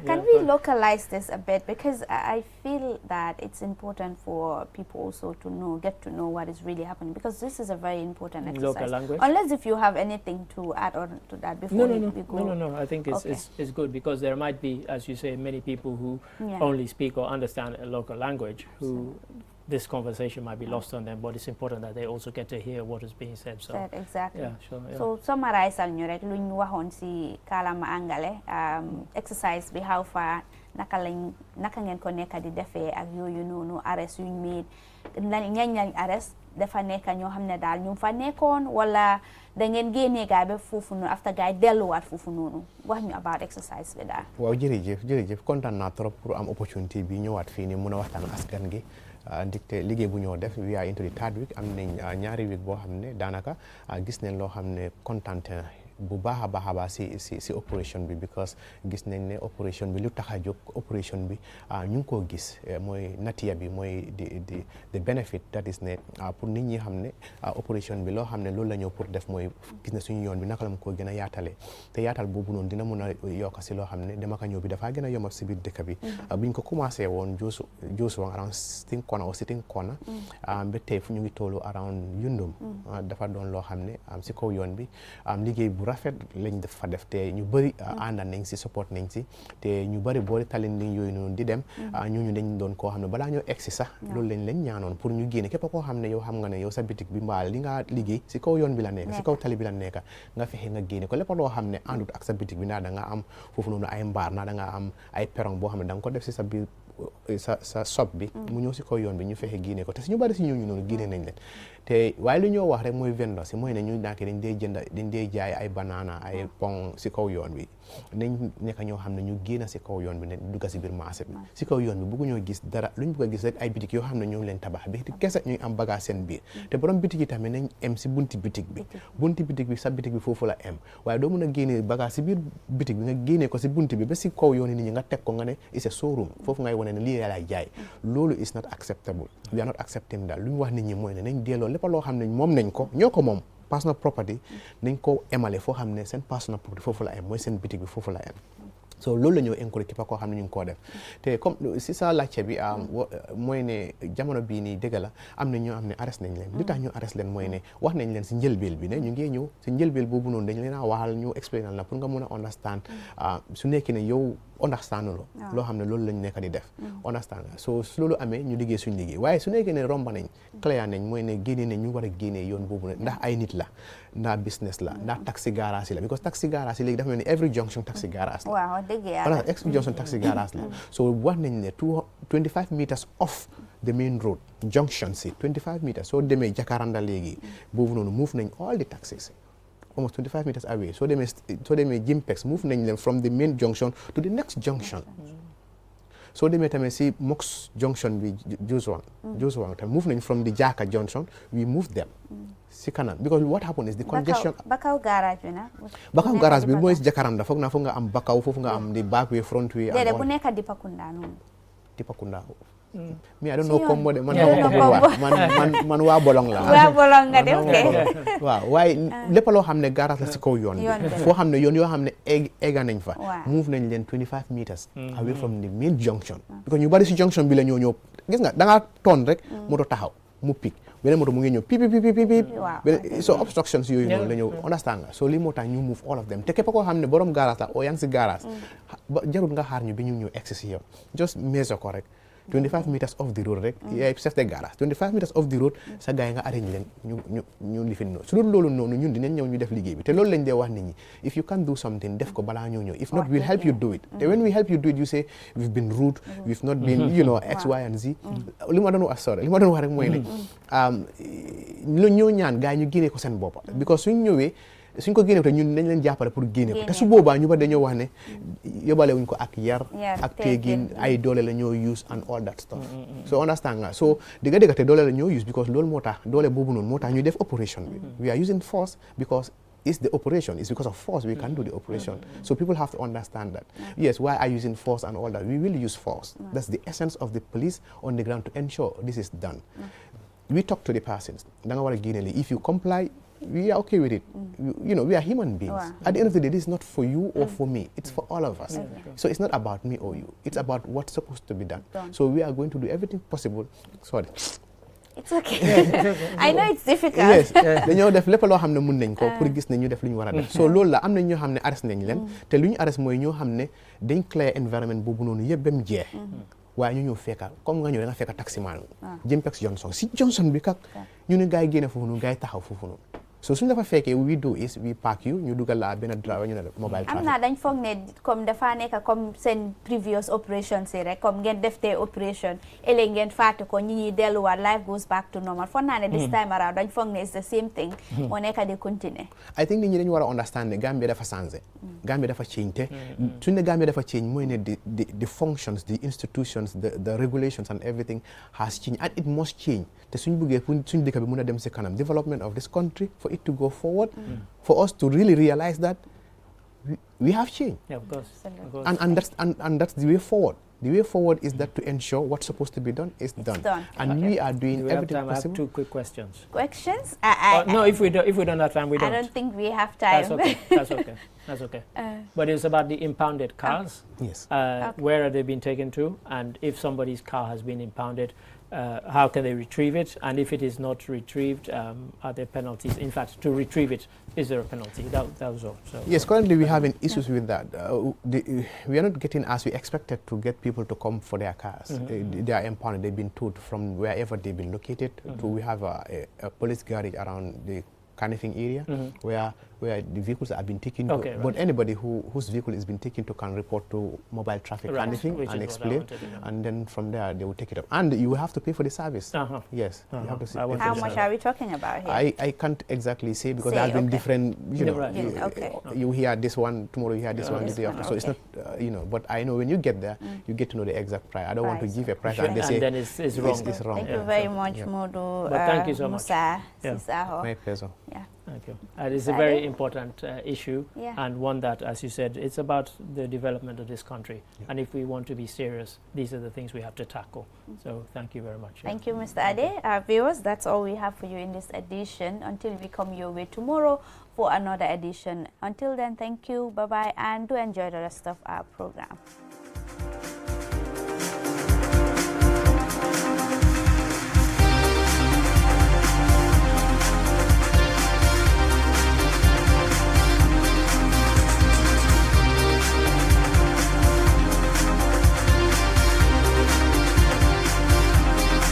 Can we localize this a bit? Because I feel that it's important for people also to get to know what is really happening, because this is a very important exercise. Local language? Unless if you have anything to add on to that before we go. No. I think it's good, because there might be, as you say, many people who only speak or understand a local language who this conversation might be lost on them, but it's important that they also get to hear what is being said. So exactly. Yeah, sure. Yeah. So summarize ñu rek luñ waxon ci kalama angale exercise bi how far naka ngeen ko nekk di defee ak yooyu noonu arrest yuñ miit ñañ arrest dafa nekk ñoo xam ne daal ñu fa nekkoon, wala da ngeen génnee gaay ba foofu noonu after gaay delluwaat foofu noonu. Wax ñu about exercise bi daal. Waaw, jërëjëf kontaan naa trop pour am opportunité bi ñëwaat fii nii mun a waxtaan askan gi. Ndikte liggéey bu ñoo def we are into the third week, am nañ ñaari week boo xam ne daanaka gis nañ loo xam ne kontaante na bu baax a baax si opération bi, because gis nañ ne opération bi lu tax a jóg opération bi ñu ngi koo gis mooy natiya bi mooy the benefit that is ne pour nit ñi xam ne opération bi loo xam ne loolu la ñëw pour def mooy gis na suñu yoon bi naka la mu ko gën a yaatale, te yaatal boobu noonu dina mun a yokk si loo xam ne dama ko ñëw bi dafaa gën a yomb si biir dëkk bi. Biñ ko commencé woon Joosu around sitting corner ba tey fu ñu ngi toolu around Yundum, dafa doon loo xam ne si kaw yoon bi liggéey bu rafet lañ def fa def, te ñu bëri àndal nañ si support nañ si, te ñu bëri boori talent liñ yooyu noonu di dem ñooñu dañ doon koo xam ne balaa ñoo egsi sax loolu lañ ñaanoon pour ñu génne képp koo xam ne yow xam nga ne yow sa bitik bi mbaa li nga liggéey si kaw yoon bi la nekk, si kaw tali bi la nekk, nga fexe nga génne ko lépp loo xam ne àndut ak sa bitik bi, ndax da nga am foofu noonu ay mbaar, ndax da nga am ay perron boo xam ne da nga ko def si sa biir sa shop bi mu ñëw si kaw yoon bi ñu fexe génne ko, te si ñu bëri si ñooñu noonu génne nañ leen. te waaye lu ñoo wax rek mooy vendor si mooy ne ñu daanaka dañ dee jaay ay banana ay pong si kaw yoon bi, nañ nekk ñoo xam ne ñu génn si kaw yoon bi ne dugga si biir marché bi. Si kaw yoon bi bëggu ñoo gis dara, lu ñu bëgg a gis rek ay bitik yoo xam ne ñoo leen tabax bi kese ñuy am bagage seen biir, te borom bitik yi tamit nañ em si bunti bitik bi sa bitik bi foofu la em, waaye doo mën a génnee bagage si biir bitik bi nga génnee ko si bunti bi ba si kaw yoon yi nit ñi nga teg ko nga ne it's a showroom, foofu ngay wane ne lii lay jaay. Loolu is not acceptable, we are not accepting daal. Lu ñu wax nit ñi mooy ne nañ delloo lépp loo xam ne moom nañ ko ñoo ko moom personal property nañ ko emale foo xam ne seen personal property foofu la em, mooy seen bitik bi foofu la em. So loolu la ñoo encourage képp koo xam ne ñu ngi koo def, te comme si sa laajte bi mooy ne jamono bii nii dëgg la am na ñoo xam ne arrest nañ leen. Li tax ñu arrest leen mooy ne wax nañ leen si njëlbeel bi ne ñu ngi ñëw si njëlbeel boobu noonu dañ leen a waxal ñu explainal la pour nga mun a understand su nekkee ne yow understand loo xam ne loolu lañ nekk di def understand. So su loolu amee ñu liggéey suñu liggéey, waaye su nekkee ne romba nañ clair nañ mooy ne génnee nañ ñu war a génnee yoon boobu ne ndax ay nit la, ndax business la, ndax taxi garage la, because taxi garage léegi dafa mel ni every junction taxi garage la. Every junction taxi garage la. So wax nañ ne 25 meters off the main road junction si 25 meters soo demee Jakaranda léegi boobu noonu move nañ all the taxis almost 25 meters away. So demee Jimpex move nañ leen from the main junction to the next junction. soo demee tamit si Mox junction bi Josuwang tam move nañ from the Jaka junction we moved them si kanam because what happened is the congestion Bakaw garage bi na Bakaw garage bi mooy si Jakaranda foog nga am Bakaw foofu nga am the back way front way déedéet bu nekk Dipakunda noonu Dipakunda me I don't know combo de man man waa Bolong la waa Bolong nga de ok waaw waaye lépp loo xam ne garage la si kaw yoon bi foo xam ne yoon yoo xam ne egga nañ fa move nañ leen 25 meters away from the main junction because ñu bari si junction bi la ñoo ñëw gis nga da ngaa toon rek moto taxaw mu pik beneen moto mu ngi ñëw pip so obstructions yooyu noonu la ñëw understand nga so lii moo tax ñu move all of them te képp koo xam ne borom garage la oo yaa ngi si garage jarul nga xaar ñu bi ñu ñëw egsi si yow just measure ko rek 25 meters off the road rek yaay chef de garage 25 meters off the road sa gars yi nga arrange leen ñu lifin noonu su dul loolu noonu ñun dinañ ñëw ñu def liggéey bi te loolu lañ dee wax nit ñi if you can do something def ko balaa ñoo ñëw if not we'll help you do it te when we help you do it you say we've been rude we've not been X Y and Z li ma doon wax rek mooy ne lu ñoo ñaan gars yi ñu génnee ko seen bopp because suñ ko génne te ñun nañ leen jàppale pour génne ko te su boobaa ñu ba dañoo wax ne yóbbale wuñ ko ak yar ak teegin ay doole la ñoo use and all that stuff so understand nga so dëgga te doole la ñoo use because loolu moo tax doole boobu noonu moo tax ñu def operation bi we are using force because it's the operation. It's because of force we can do the operation. So people have to understand that. Yes, why are you using force and all that? We will use force. That's the essence of the police on the ground to ensure this is done. We talk to the persons. If you comply, we are okay with it. We are human beings. At the end of the day, this is not for you or for me. It's for all of us. So it's not about me or you. It's about what's supposed to be done. So we are going to do everything possible. Sorry. It's okay. I know it's difficult. Yes. dañoo def lépp loo xam ne mun nañ ko pour gis ne ñu def lu ñu war a def. so loolu la am na ñoo xam ne arrest nañ leen. te lu ñu arrest mooy ñoo xam ne dañ clear environment boobu noonu yëpp ba mu jeex. waaye ñu ñëw fekka comme nga ñëw da nga fekka taximan Jimpex Johnson si Johnson bi kak ñu ne gars yi génne foofu noonu gars yi taxaw foofu noonu so suñu dafa fekkee we do is we park you ñu dugal la benn driver ñu ne mobile traffic am naa dañ foog ne comme dafa nekk comme seen previous operation si rek comme ngeen def te operation ëllëg ngeen fàtte ko ñi ñuy delluwaat life goes back to normal foog naa ne this time around dañ foog ne it's the same thing moo nekk di continuer I think nit ñi dañu war a understand ne Gambia dafa changé Gambia dafa change te suñu ne Gambia dafa change mooy ne the functions the institutions the regulations and everything has changed and it must change te suñu bëggee suñu dëkk bi mën a dem si kanam development of this country for it to go forward for us to really realize that we have changed. Yeah, of course. And that's the way forward. The way forward is that to ensure what's supposed to be done is done. And we are doing everything possible. I have two quick questions. Questions? No, if we don't have time, we don't. I don't think we have time. That's okay. But it's about the impounded cars. Yes. Where are they being taken to? And if somebody's car has been impounded, how can they retrieve it? And if it is not retrieved, are there penalties? In fact, to retrieve it, is there a penalty? That was all. So, yes, currently we're having issues with that. We are not getting as we expected to get people to come for their cars. They are impounded. They've been towed from wherever they've been located. To we have a police garage around the Canifing area where the vehicles have been taken to, but anybody whose vehicle has been taken to can report to mobile traffic Canifing and explain, and then from there they will take it up. And you will have to pay for the service. Yes. You have to how much are we talking about here? I can't exactly say because there have been different, you hear this one, tomorrow you hear this one, the day after. So it's not, but I know when you get there, you get to know the exact price. I don't want to give a price and they say then it's wrong. It's wrong. Thank you very much, Modu. Thank you so much. Musa. My pleasure. Yeah. Thank you. It's a very important issue and one that, as you said, it's about the development of this country. And if we want to be serious, these are the things we have to tackle. So thank you very much. Thank you, Mr. Ade. Our viewers, that's all we have for you in this edition. Until we come your way tomorrow for another edition. Until then, thank you, bye-bye, and do enjoy the rest of our program.